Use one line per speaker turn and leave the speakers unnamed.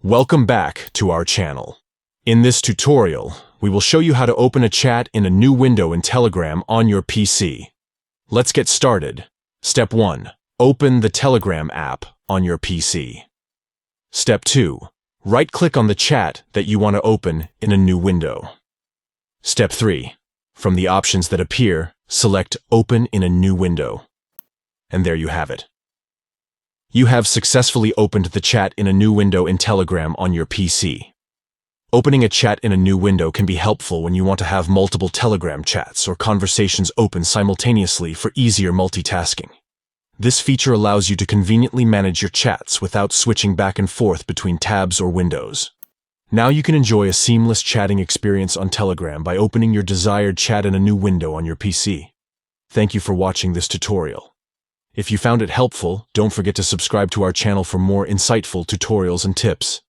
Welcome back to our channel. In this tutorial, we will show you how to open a chat in a new window in Telegram on your PC. Let's get started. Step 1. Open the Telegram app on your PC. Step 2. Right-click on the chat that you want to open in a new window. Step 3. From the options that appear, select Open in a new window. And there you have it. You have successfully opened the chat in a new window in Telegram on your PC. Opening a chat in a new window can be helpful when you want to have multiple Telegram chats or conversations open simultaneously for easier multitasking. This feature allows you to conveniently manage your chats without switching back and forth between tabs or windows. Now you can enjoy a seamless chatting experience on Telegram by opening your desired chat in a new window on your PC. Thank you for watching this tutorial. If you found it helpful, don't forget to subscribe to our channel for more insightful tutorials and tips.